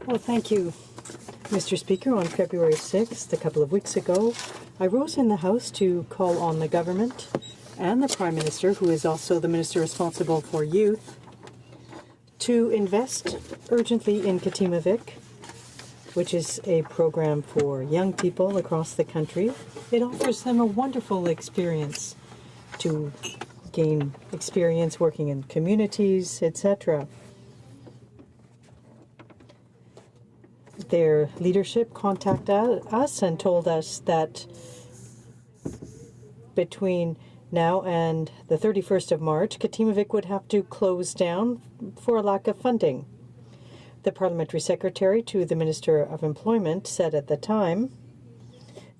Well, thank you, Mr. Speaker. On February 6th, a couple of weeks ago, I rose in the House to call on the government and the Prime Minister, who is also the Minister responsible for youth, to invest urgently in Katimavik, which is a program for young people across the country. It offers them a wonderful experience to gain experience working in communities, etc. Their leadership contacted us and told us that between now and the 31st of March, Katimavik would have to close down for a lack of funding. The Parliamentary Secretary to the Minister of Employment said at the time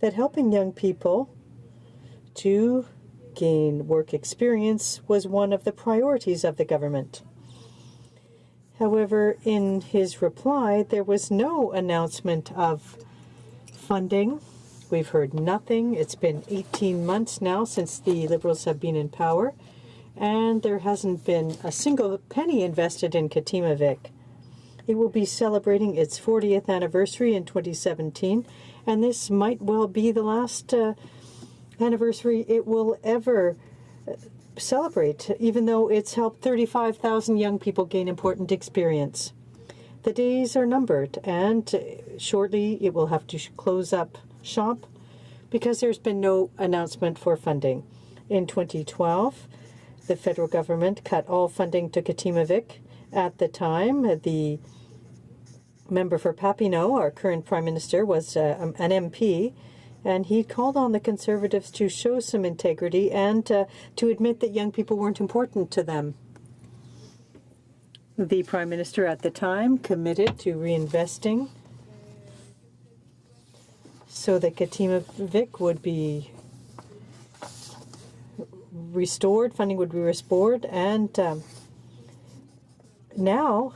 that helping young people to gain work experience was one of the priorities of the government. However, in his reply, there was no announcement of funding. We've heard nothing. It's been 18 months now since the Liberals have been in power, and there hasn't been a single penny invested in Katimavik. It will be celebrating its 40th anniversary in 2017, and this might well be the last anniversary it will ever celebrate, even though it's helped 35,000 young people gain important experience. The days are numbered, and shortly it will have to close up shop because there's been no announcement for funding. In 2012, the federal government cut all funding to Katimavik. At the time, the member for Papineau, our current Prime Minister, was an MP, and he called on the Conservatives to show some integrity and to admit that young people weren't important to them. The Prime Minister at the time committed to reinvesting so that Katimavik would be restored, funding would be restored, and now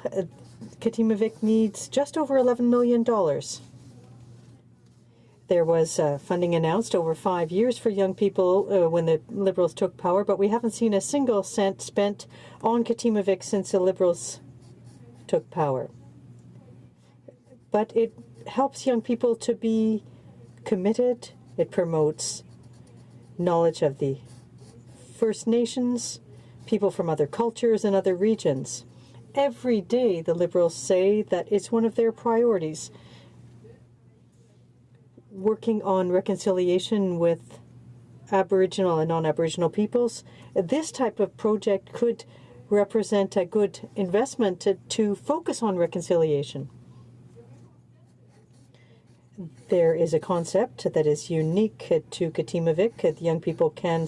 Katimavik needs just over $11 million. There was funding announced over 5 years for young people when the Liberals took power, but we haven't seen a single cent spent on Katimavik since the Liberals took power. But it helps young people to be committed. It promotes knowledge of the First Nations, people from other cultures and other regions. Every day the Liberals say that it's one of their priorities, working on reconciliation with Aboriginal and non-Aboriginal peoples. This type of project could represent a good investment to focus on reconciliation. There is a concept that is unique to Katimavik. Young people can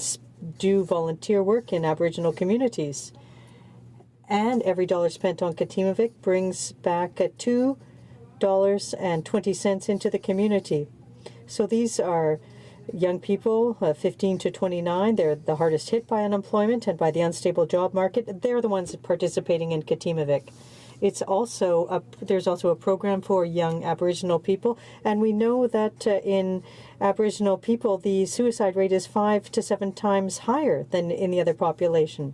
do volunteer work in Aboriginal communities. And every dollar spent on Katimavik brings back $2.20 into the community. So these are young people, 15 to 29. They're the hardest hit by unemployment and by the unstable job market. They're the ones participating in Katimavik. There's also a program for young Aboriginal people, and we know that in Aboriginal people, the suicide rate is 5 to 7 times higher than in the other population.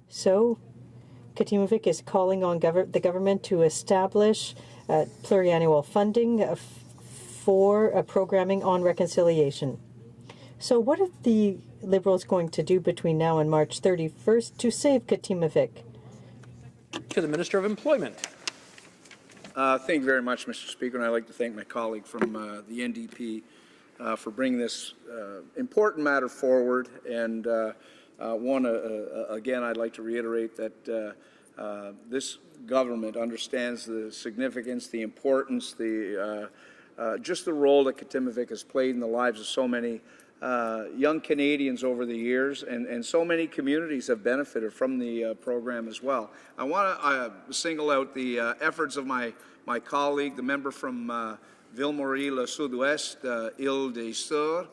So Katimavik is calling on the government to establish pluriannual funding for programming on reconciliation. So what are the Liberals going to do between now and March 31st to save Katimavik? To the Minister of Employment. Thank you very much, Mr. Speaker, and I'd like to thank my colleague from the NDP for bringing this important matter forward. And again, I'd like to reiterate that this government understands the significance, the importance, just the role that Katimavik has played in the lives of so many young Canadians over the years, and so many communities have benefited from the program as well. I want to single out the efforts of my colleague, the member from Ville-Marie-le-Sud-Ouest, Île-des-Sœurs,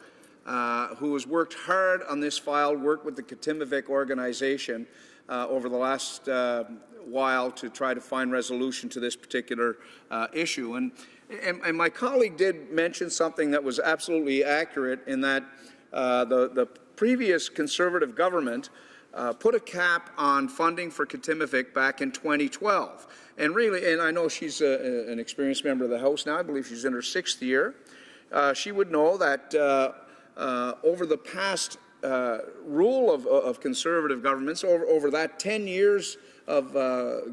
who has worked hard on this file, worked with the Katimavik organization over the last while to try to find resolution to this particular issue. And my colleague did mention something that was absolutely accurate, in that the previous Conservative government put a cap on funding for Katimavik back in 2012. And really, and I know she's an experienced member of the House now, I believe she's in her 6th year, she would know that over the past rule of Conservative governments, over that 10 years of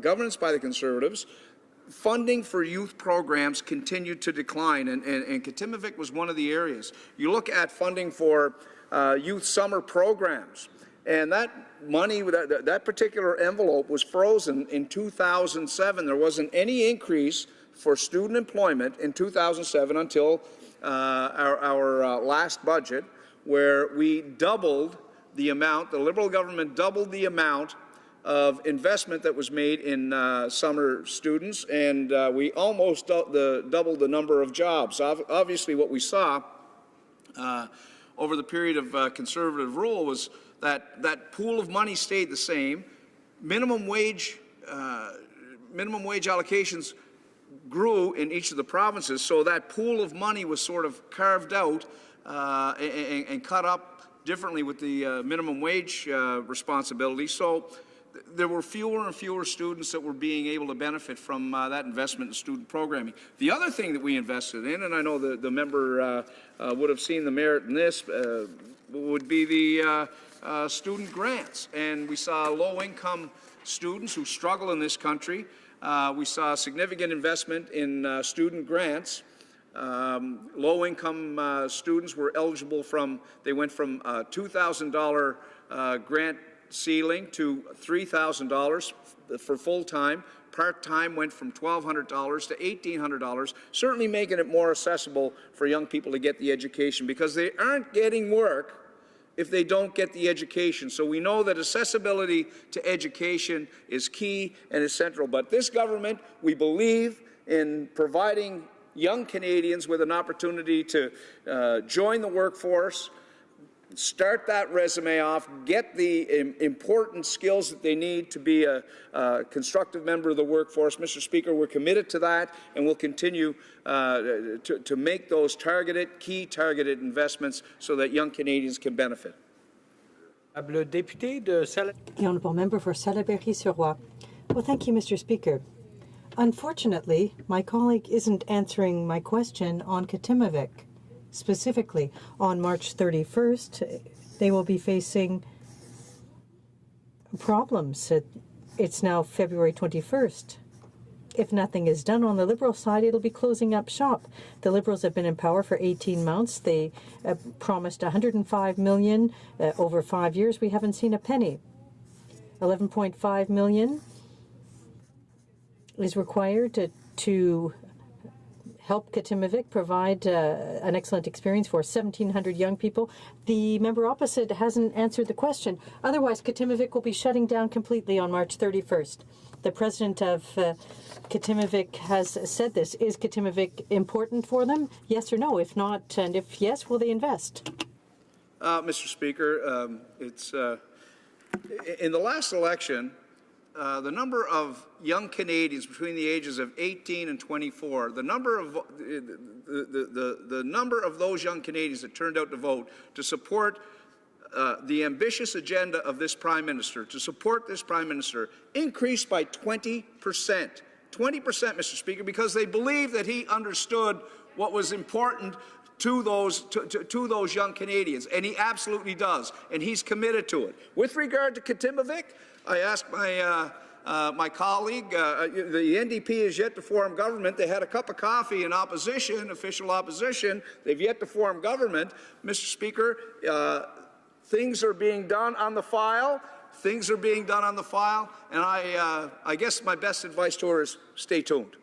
governance by the Conservatives, funding for youth programs continued to decline, and Katimavik was one of the areas. You look at funding for youth summer programs, and that money, that particular envelope was frozen in 2007. There wasn't any increase for student employment in 2007 until our last budget, where we doubled the amount, the Liberal government doubled the amount of investment that was made in summer students, and we almost doubled the number of jobs. Obviously, what we saw over the period of Conservative rule was that pool of money stayed the same. Minimum wage allocations grew in each of the provinces, so that pool of money was sort of carved out and cut up differently with the minimum wage responsibility. So there were fewer and fewer students that were being able to benefit from that investment in student programming. The other thing that we invested in, and I know the member would have seen the merit in this, would be the student grants. And we saw low-income students who struggle in this country. We saw significant investment in student grants. Low-income students were eligible they went from $2,000 grant ceiling to $3,000 for full-time. Part-time went from $1,200 to $1,800, certainly making it more accessible for young people to get the education, because they aren't getting work if they don't get the education. So we know that accessibility to education is key and is central. But this government, we believe in providing young Canadians with an opportunity to join the workforce, start that resume off, get the important skills that they need to be a constructive member of the workforce. Mr. Speaker, we're committed to that, and we'll continue to make those key targeted investments so that young Canadians can benefit. The Honourable Member for Salaberry-Suroît. Well, thank you, Mr. Speaker. Unfortunately, my colleague isn't answering my question on Katimavik. Specifically, on March 31st, they will be facing problems. It's now February 21st. If nothing is done on the Liberal side, it'll be closing up shop. The Liberals have been in power for 18 months. They promised $105 million over 5 years. We haven't seen a penny. $11.5 million is required to help Katimavik provide an excellent experience for 1,700 young people. The member opposite hasn't answered the question. Otherwise, Katimavik will be shutting down completely on March 31st. The president of Katimavik has said this. Is Katimavik important for them? Yes or no? If not, and if yes, will they invest? Mr. Speaker, in the last election, the number of young Canadians between the ages of 18 and 24, the number of those young Canadians that turned out to vote to support the ambitious agenda of this Prime Minister, to support this Prime Minister, increased by 20%. 20%, Mr. Speaker, because they believed that he understood what was important to those young Canadians, and he absolutely does, and he's committed to it. With regard to Katimavik, I asked my colleague, the NDP is yet to form government. They had a cup of coffee in opposition, official opposition. They've yet to form government. Mr. Speaker, things are being done on the file. Things are being done on the file, and I guess my best advice to her is stay tuned.